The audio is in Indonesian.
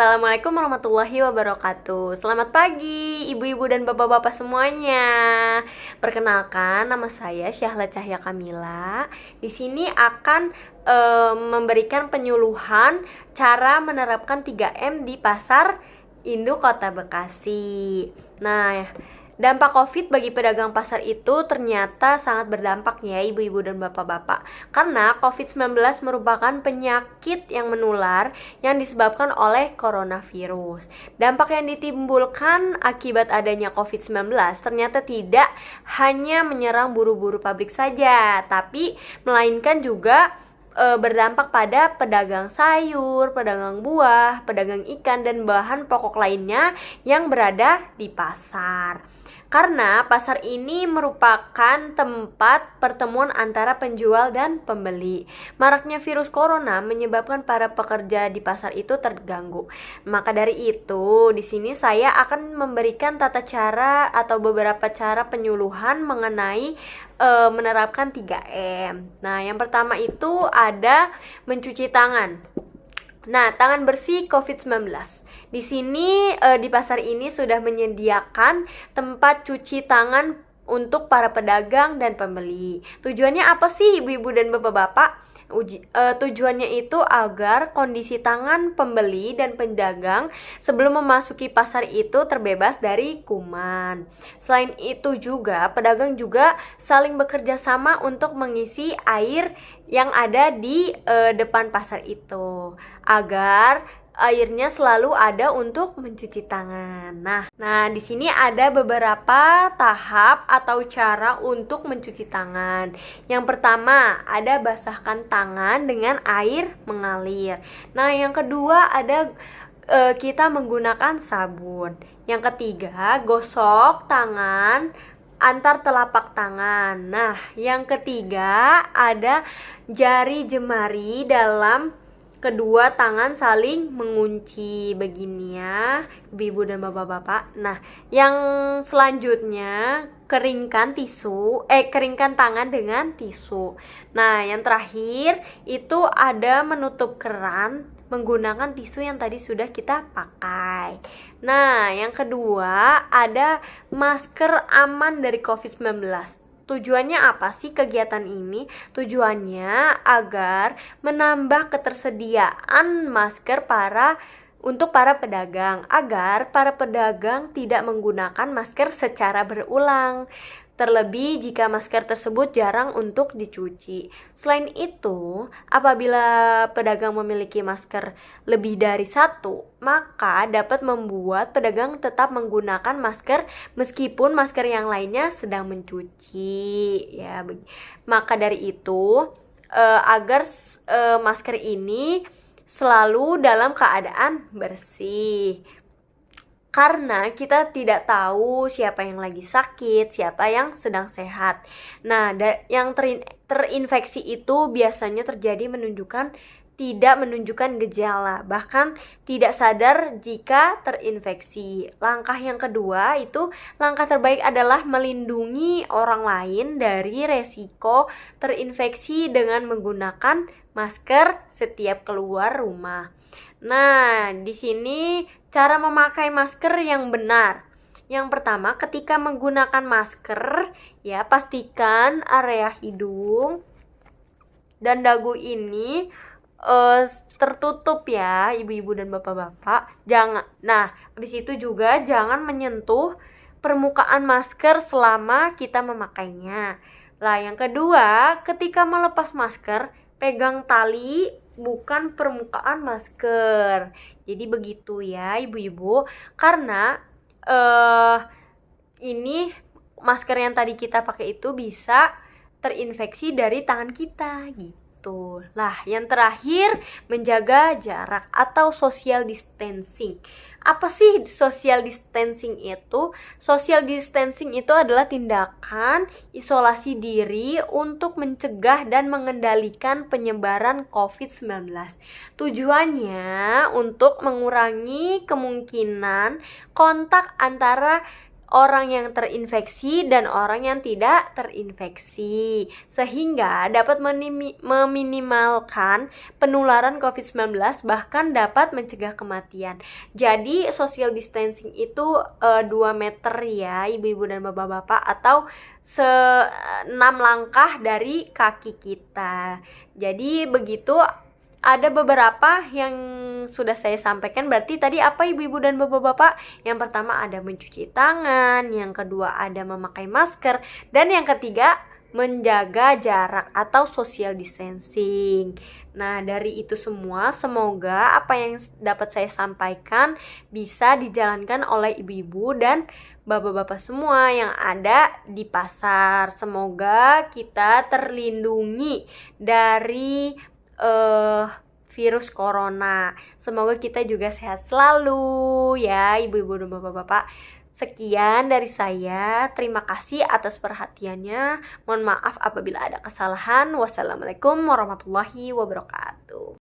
Assalamualaikum warahmatullahi wabarakatuh. Selamat pagi ibu-ibu dan bapak-bapak semuanya. Perkenalkan, nama saya Syahla Cahya Kamila. Di sini akan memberikan penyuluhan cara menerapkan 3M di Pasar Induk Kota Bekasi. Nah, dampak COVID bagi pedagang pasar itu ternyata sangat berdampak ya ibu-ibu dan bapak-bapak. Karena COVID-19 merupakan penyakit yang menular yang disebabkan oleh coronavirus. Dampak yang ditimbulkan akibat adanya COVID-19 ternyata tidak hanya menyerang buruh-buruh pabrik saja, tapi melainkan juga berdampak pada pedagang sayur, pedagang buah, pedagang ikan, dan bahan pokok lainnya yang berada di pasar. Karena pasar ini merupakan tempat pertemuan antara penjual dan pembeli. Maraknya virus corona menyebabkan para pekerja di pasar itu terganggu. Maka dari itu, di sini saya akan memberikan tata cara atau beberapa cara penyuluhan mengenai menerapkan 3M. Nah, yang pertama itu ada mencuci tangan. Nah, tangan bersih COVID-19. Di sini di pasar ini sudah menyediakan tempat cuci tangan untuk para pedagang dan pembeli. Tujuannya apa sih ibu-ibu dan bapak-bapak? Tujuannya itu agar kondisi tangan pembeli dan pedagang sebelum memasuki pasar itu terbebas dari kuman. Selain itu juga pedagang juga saling bekerja sama untuk mengisi air yang ada di depan pasar itu agar airnya selalu ada untuk mencuci tangan. Nah, di sini ada beberapa tahap atau cara untuk mencuci tangan. Yang pertama, ada basahkan tangan dengan air mengalir. Nah, yang kedua ada kita menggunakan sabun. Yang ketiga, gosok tangan antar telapak tangan. Nah, yang ketiga ada jari jemari dalam kedua tangan saling mengunci begini ya, ibu dan bapak-bapak. Nah, yang selanjutnya keringkan tangan dengan tisu. Nah, yang terakhir itu ada menutup keran menggunakan tisu yang tadi sudah kita pakai. Nah, yang kedua ada masker aman dari COVID-19. Tujuannya apa sih kegiatan ini? Tujuannya agar menambah ketersediaan masker untuk para pedagang, agar para pedagang tidak menggunakan masker secara berulang. Terlebih jika masker tersebut jarang untuk dicuci. Selain itu, apabila pedagang memiliki masker lebih dari satu, maka dapat membuat pedagang tetap menggunakan masker meskipun masker yang lainnya sedang mencuci. Ya, maka dari itu, agar masker ini selalu dalam keadaan bersih. Karena kita tidak tahu siapa yang lagi sakit, siapa yang sedang sehat. Nah, yang terinfeksi itu biasanya tidak menunjukkan gejala, bahkan tidak sadar jika terinfeksi. Langkah yang kedua itu, langkah terbaik adalah melindungi orang lain dari resiko terinfeksi dengan menggunakan masker setiap keluar rumah. Nah, di sini cara memakai masker yang benar. Yang pertama, ketika menggunakan masker, ya pastikan area hidung dan dagu ini tertutup ya, ibu-ibu dan bapak-bapak. Habis itu juga jangan menyentuh permukaan masker selama kita memakainya. Lah, yang kedua, ketika melepas masker, pegang tali bukan permukaan masker. Jadi begitu ya ibu-ibu. Karena ini masker yang tadi kita pakai itu bisa terinfeksi dari tangan kita gitu. Lah, yang terakhir menjaga jarak atau social distancing. Apa sih social distancing itu? Social distancing itu adalah tindakan isolasi diri untuk mencegah dan mengendalikan penyebaran COVID-19. Tujuannya untuk mengurangi kemungkinan kontak antara orang yang terinfeksi dan orang yang tidak terinfeksi, sehingga dapat meminimalkan penularan COVID-19 bahkan dapat mencegah kematian. Jadi social distancing itu 2 meter ya ibu-ibu dan bapak-bapak, atau 6 langkah dari kaki kita. Jadi begitu. Ada beberapa yang sudah saya sampaikan. Berarti tadi apa ibu-ibu dan bapak-bapak? Yang pertama ada mencuci tangan, yang kedua ada memakai masker, dan yang ketiga menjaga jarak atau social distancing. Nah, dari itu semua semoga apa yang dapat saya sampaikan bisa dijalankan oleh ibu-ibu dan bapak-bapak semua yang ada di pasar. Semoga kita terlindungi dari virus corona. Semoga kita juga sehat selalu ya ibu-ibu dan bapak-bapak. Sekian dari saya. Terima kasih atas perhatiannya. Mohon maaf apabila ada kesalahan. Wassalamualaikum warahmatullahi wabarakatuh.